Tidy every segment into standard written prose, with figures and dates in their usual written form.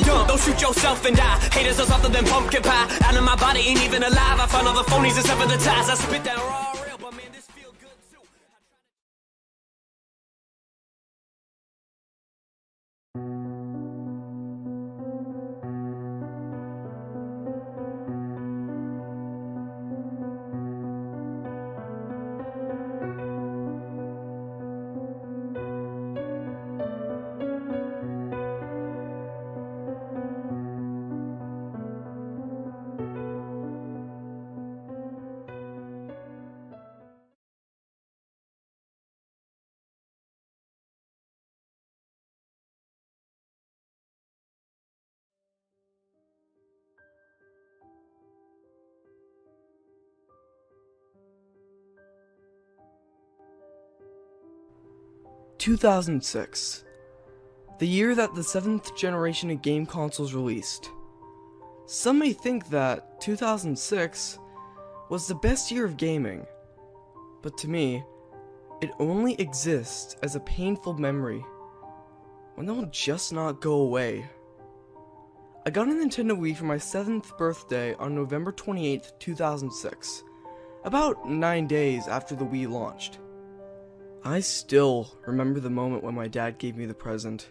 Don't shoot yourself and die. Haters are softer than pumpkin pie. Out of my body, ain't even alive. I found all the phonies except for the ties. I spit that raw real, but man, this feel good too. 2006, the year that the 7th generation of game consoles released. Some may think that 2006 was the best year of gaming, but to me, it only exists as a painful memory, one that will just not go away. I got a Nintendo Wii for my 7th birthday on November 28th, 2006, about 9 days after the Wii launched. I still remember the moment when my dad gave me the present,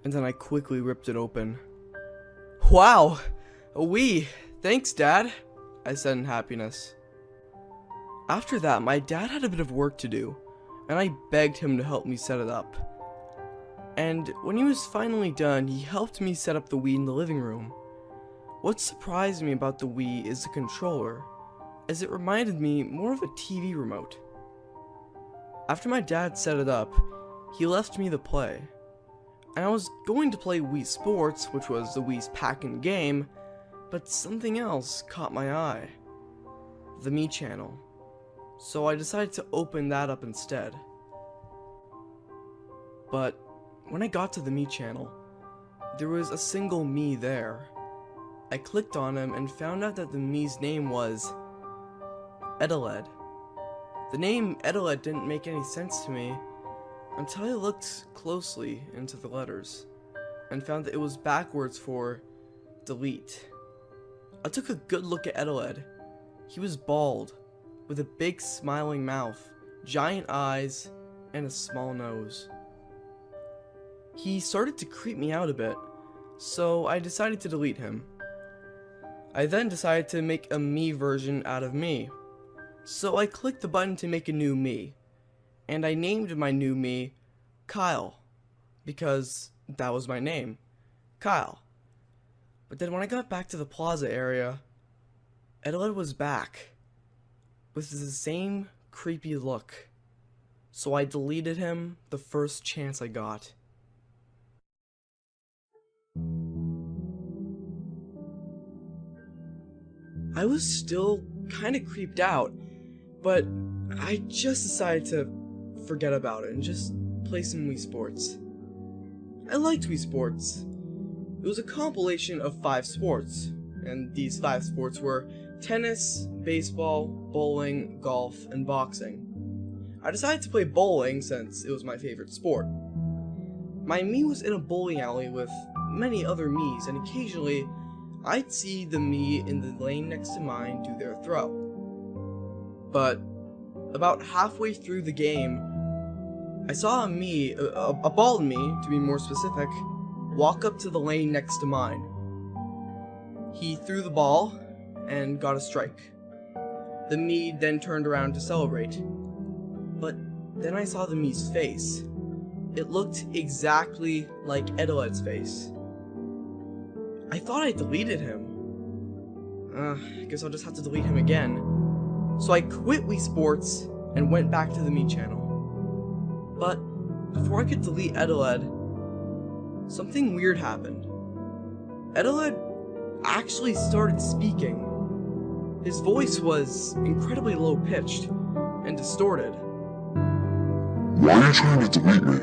and then I quickly ripped it open. "Wow! A Wii! Thanks, Dad!" I said in happiness. After that, my dad had a bit of work to do, and I begged him to help me set it up. And when he was finally done, he helped me set up the Wii in the living room. What surprised me about the Wii is the controller, as it reminded me more of a TV remote. After my dad set it up, he left me the play, and I was going to play Wii Sports, which was the Wii's pack-in game, but something else caught my eye. The Mii channel. So I decided to open that up instead. But when I got to the Mii channel, there was a single Mii there. I clicked on him and found out that the Mii's name was Edeled. The name Edeled didn't make any sense to me until I looked closely into the letters and found that it was backwards for delete. I took a good look at Edeled. He was bald, with a big smiling mouth, giant eyes, and a small nose. He started to creep me out a bit, so I decided to delete him. I then decided to make a Mii version out of me. So I clicked the button to make a new Mii, and I named my new Mii Kyle, because that was my name, Kyle. But then when I got back to the plaza area, Edeled was back, with the same creepy look, so I deleted him the first chance I got. I was still kinda creeped out, but I just decided to forget about it and just play some Wii Sports. I liked Wii Sports. It was a compilation of 5 sports, and these 5 sports were tennis, baseball, bowling, golf, and boxing. I decided to play bowling since it was my favorite sport. My Mii was in a bowling alley with many other Miis, and occasionally I'd see the Mii in the lane next to mine do their throw. But about halfway through the game, I saw a Mii, a bald Mii to be more specific, walk up to the lane next to mine. He threw the ball and got a strike. The Mii then turned around to celebrate. But then I saw the Mii's face. It looked exactly like Edeled's face. I thought I deleted him. I guess I'll just have to delete him again. So I quit Wii Sports and went back to the Mii channel. But before I could delete Edeled, something weird happened. Edeled actually started speaking. His voice was incredibly low-pitched and distorted. "Why are you trying to delete me?"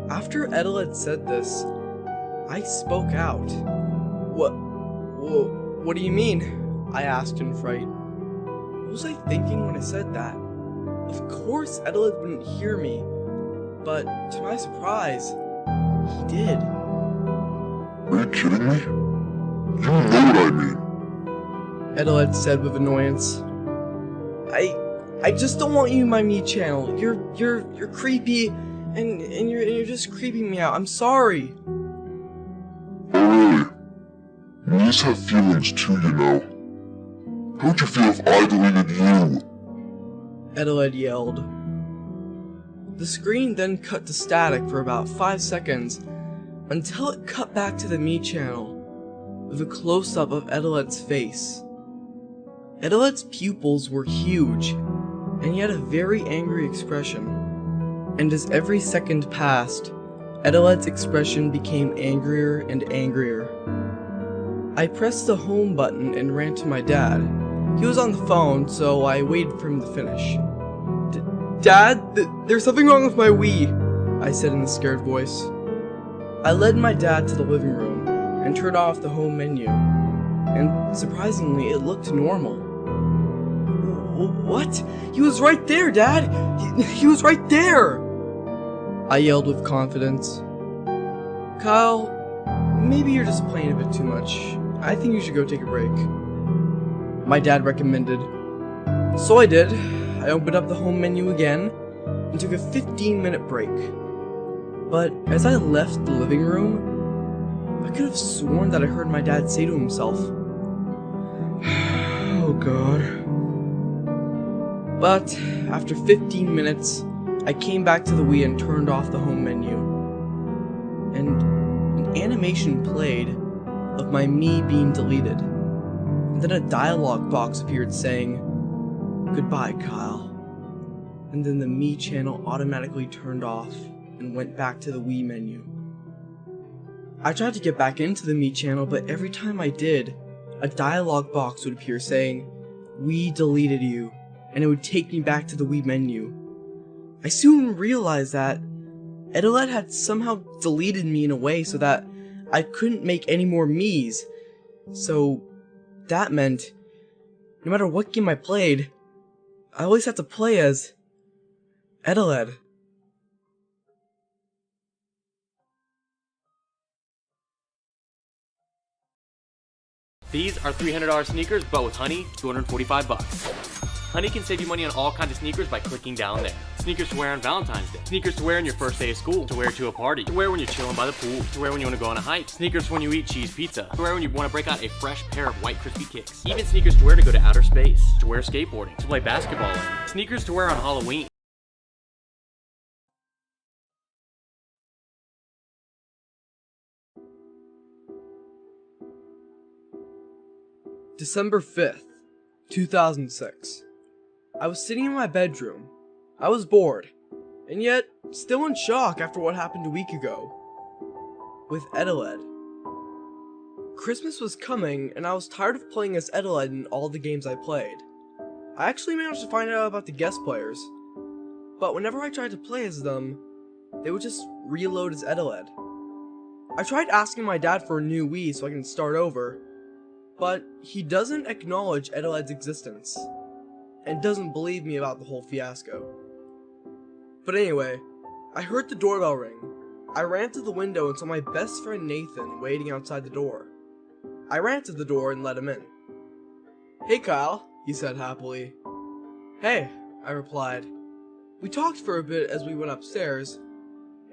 After Edeled said this, I spoke out. What do you mean?" I asked in fright. What was I thinking when I said that? Of course Edeled wouldn't hear me, but to my surprise, he did. Are you kidding me? You know what I mean. Edeled said with annoyance. I just don't want you in my me channel. You're creepy, and you're just creeping me out. I'm sorry. Oh really? Knees have feelings too, you know. How would you feel if I deleted you? Edeled yelled. The screen then cut to static for about 5 seconds, until it cut back to the me channel, with a close-up of Edeled's face. Edeled's pupils were huge, and he had a very angry expression. And as every second passed, Edeled's expression became angrier and angrier. I pressed the home button and ran to my dad. He was on the phone, so I waited for him to finish. Dad, there's something wrong with my Wii, I said in a scared voice. I led my dad to the living room and turned off the home menu, and surprisingly, it looked normal. What? He was right there, Dad! He was right there! I yelled with confidence. Kyle, maybe you're just playing a bit too much. I think you should go take a break. My dad recommended. So I did. I opened up the home menu again and took a 15-minute break. But as I left the living room, I could have sworn that I heard my dad say to himself, "Oh God." But after 15 minutes, I came back to the Wii and turned off the home menu. And an animation played of my me being deleted. And then a dialogue box appeared saying, "Goodbye, Kyle." And then the me channel automatically turned off and went back to the Wii menu. I tried to get back into the me channel, but every time I did, a dialogue box would appear saying, "We deleted you," and it would take me back to the Wii menu. I soon realized that Edeled had somehow deleted me in a way so that I couldn't make any more Miis. So that meant, no matter what game I played, I always had to play as Edeled. These are $300 sneakers, but with Honey, $245. Honey can save you money on all kinds of sneakers by clicking down there. Sneakers to wear on Valentine's Day. Sneakers to wear on your first day of school. To wear to a party. To wear when you're chilling by the pool. To wear when you want to go on a hike. Sneakers when you eat cheese pizza. To wear when you want to break out a fresh pair of white crispy kicks. Even sneakers to wear to go to outer space. To wear skateboarding. To play basketball in. Sneakers to wear on Halloween. December 5th, 2006. I was sitting in my bedroom. I was bored, and yet still in shock after what happened a week ago with Edeled. Christmas was coming, and I was tired of playing as Edeled in all the games I played. I actually managed to find out about the guest players, but whenever I tried to play as them, they would just reload as Edeled. I tried asking my dad for a new Wii so I can start over, but he doesn't acknowledge Edeled's existence, and doesn't believe me about the whole fiasco. But anyway, I heard the doorbell ring. I ran to the window and saw my best friend Nathan waiting outside the door. I ran to the door and let him in. "Hey Kyle," he said happily. "Hey," I replied. We talked for a bit as we went upstairs,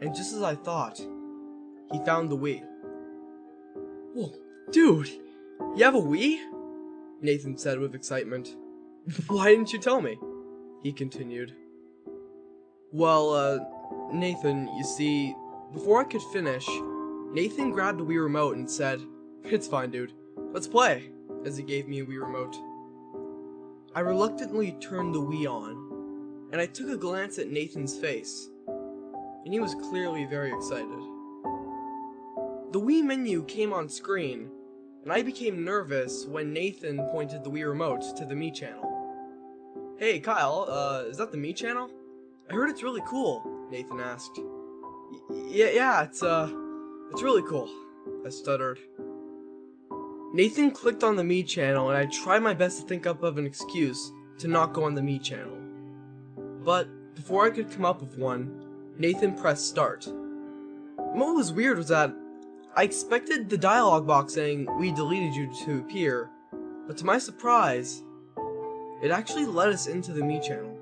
and just as I thought, he found the Wii. "Whoa, dude! You have a Wii?" Nathan said with excitement. "Why didn't you tell me?" he continued. "Well, Nathan, you see, before I could finish, Nathan grabbed a Wii remote and said, 'It's fine, dude. Let's play,' as he gave me a Wii remote. I reluctantly turned the Wii on, and I took a glance at Nathan's face, and he was clearly very excited. The Wii menu came on screen, and I became nervous when Nathan pointed the Wii remote to the Me channel. "Hey Kyle, is that the Me channel? I heard it's really cool," Nathan asked. Yeah, it's really cool," I stuttered. Nathan clicked on the Me channel, and I tried my best to think up of an excuse to not go on the Me channel. But before I could come up with one, Nathan pressed start. What was weird was that I expected the dialogue box saying, "We deleted you" to appear, but to my surprise, it actually led us into the Me channel.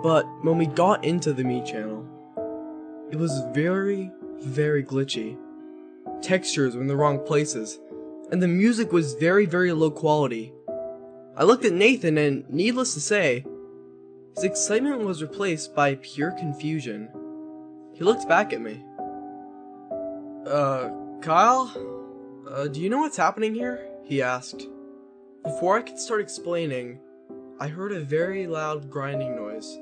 But when we got into the Me channel, it was very, very glitchy. Textures were in the wrong places, and the music was very, very low quality. I looked at Nathan, and needless to say, his excitement was replaced by pure confusion. He looked back at me. Kyle? Do you know what's happening here?" he asked. Before I could start explaining, I heard a very loud grinding noise.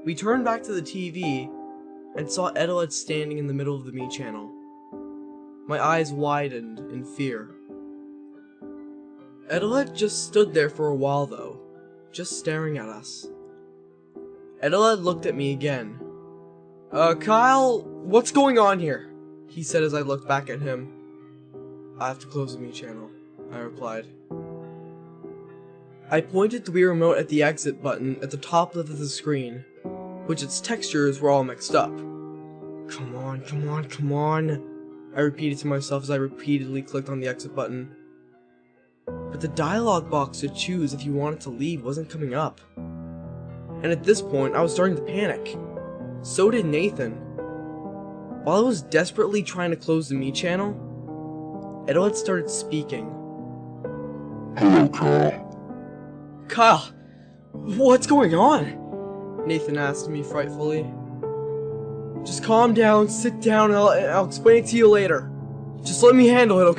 We turned back to the TV and saw Edeled standing in the middle of the Me channel. My eyes widened in fear. Edeled just stood there for a while though, just staring at us. Edeled looked at me again. Kyle, what's going on here?" he said as I looked back at him. "I have to close the Me channel," I replied. I pointed the Wii remote at the exit button at the top left of the screen, which its textures were all mixed up. "Come on, come on, come on," I repeated to myself as I repeatedly clicked on the exit button. But the dialogue box to choose if you wanted to leave wasn't coming up. And at this point, I was starting to panic. So did Nathan. While I was desperately trying to close the Me channel, Edeled started speaking. Hello, Kyle. "Kyle, what's going on?" Nathan asked me frightfully. "Just calm down, sit down, and I'll explain it to you later. Just let me handle it, okay?"